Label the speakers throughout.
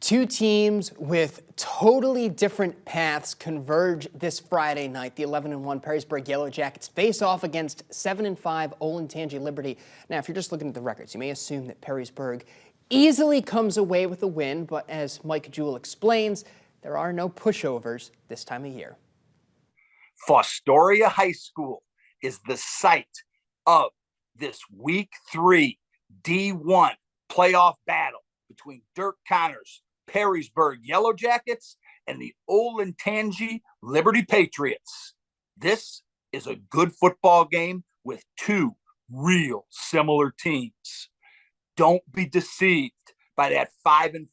Speaker 1: Two teams with totally different paths converge this Friday night. The 11-1 Perrysburg Yellow Jackets face off against 7-5 Olentangy Liberty. Now, if you're just looking at the records, you may assume that Perrysburg easily comes away with a win, but as Mike Jewell explains, there are no pushovers this time of year.
Speaker 2: Fostoria High School is the site of this Week 3 D1 playoff battle between Dirk Connor's Perrysburg Yellow Jackets and the Olentangy Liberty Patriots. This is a good football game with two real similar teams. Don't be deceived by that 5-5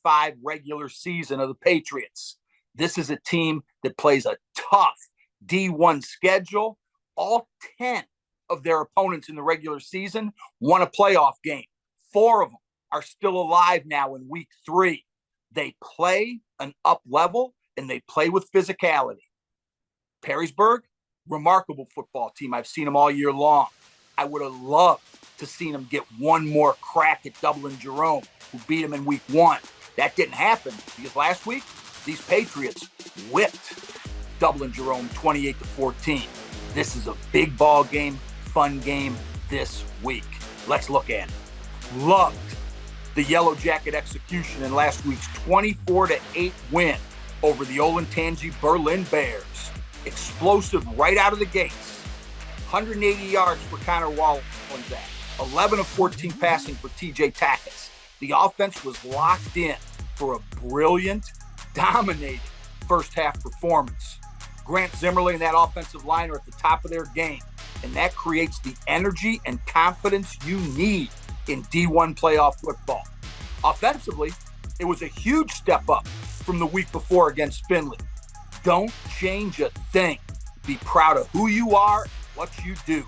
Speaker 2: regular season of the Patriots. This is a team that plays a tough D1 schedule. All 10 of their opponents in the regular season won a playoff game. 4 of them are still alive now in Week 3. They play an up level and they play with physicality. Perrysburg, remarkable football team. I've seen them all year long. I would have loved to see them get one more crack at Dublin Jerome, who beat them in Week 1. That didn't happen because last week, these Patriots whipped Dublin Jerome 28-14. This is a big ball game, fun game this week. Let's look at it. Loved the Yellow Jacket execution in last week's 24-8 win over the Olentangy Berlin Bears. Explosive right out of the gates. 180 yards for Connor Wallensack. 11 of 14 passing for TJ Tackett. The offense was locked in for a brilliant, dominating first half performance. Grant Zimmerly and that offensive line are at the top of their game, and that creates the energy and confidence you need in D1 playoff football. Offensively, it was a huge step up from the week before against Findlay. Don't change a thing. Be proud of who you are and what you do.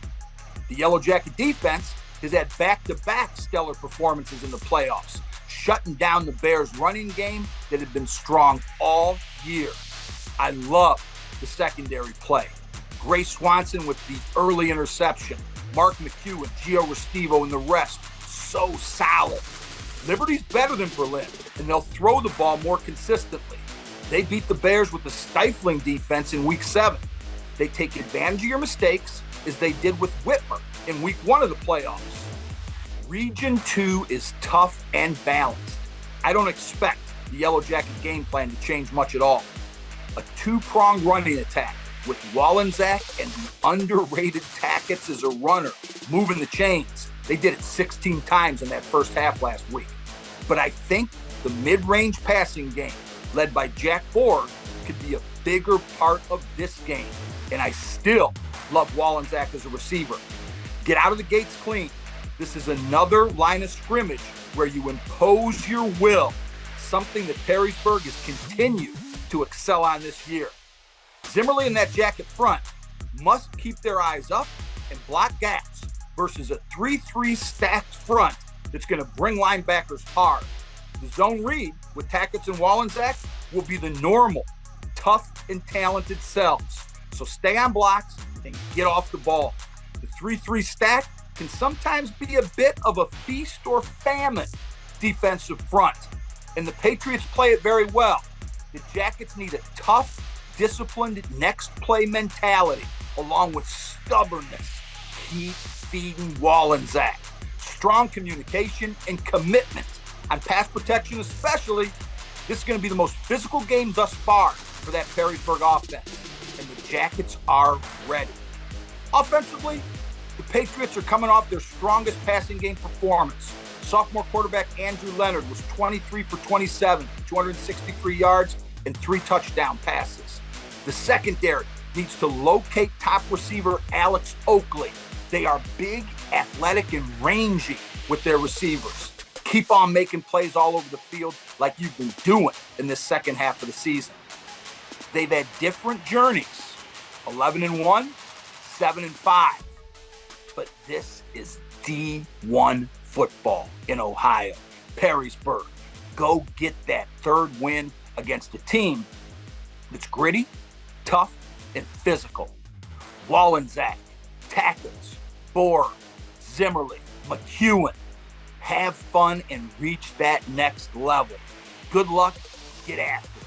Speaker 2: The Yellow Jacket defense has had back-to-back stellar performances in the playoffs, shutting down the Bears' running game that had been strong all year. I love the secondary play. Grace Swanson with the early interception. Mark McHugh and Gio Restivo and the rest, so solid. Liberty's better than Berlin, and they'll throw the ball more consistently. They beat the Bears with a stifling defense in Week 7. They take advantage of your mistakes, as they did with Whitmer in Week 1 of the playoffs. Region 2 is tough and balanced. I don't expect the Yellow Jacket game plan to change much at all. A two-pronged running attack with Wallensack and the underrated Tackett as a runner, moving the chains. They did it 16 times in that first half last week. But I think the mid-range passing game, led by Jack Ford, could be a bigger part of this game. And I still love Wallensack as a receiver. Get out of the gates clean. This is another line of scrimmage where you impose your will, something that Perrysburg has continued to excel on this year. Zimmerly and that Jacket front must keep their eyes up and block gaps versus a 3-3 stacked front that's going to bring linebackers hard. The zone read with Tackett and Wallensack will be the normal, tough and talented selves. So stay on blocks and get off the ball. The 3-3 stack can sometimes be a bit of a feast or famine defensive front, and the Patriots play it very well. The Jackets need a tough, disciplined next play mentality, along with stubbornness. Keep feeding Wallensack. Strong communication and commitment on pass protection especially. This is going to be the most physical game thus far for that Perrysburg offense, and the Jackets are ready. Offensively, the Patriots are coming off their strongest passing game performance. Sophomore quarterback Andrew Leonard was 23 for 27, 263 yards, and 3 touchdown passes. The secondary needs to locate top receiver Alex Oakley. They are big, athletic, and rangy with their receivers. Keep on making plays all over the field like you've been doing in this second half of the season. They've had different journeys, 11-1, 7-5. But this is D1 football in Ohio. Perrysburg, go get that third win against a team that's gritty, tough, and physical. Wallensack, Tackett, Bohr, Zimmerly, McEwen. Have fun and reach that next level. Good luck get after it.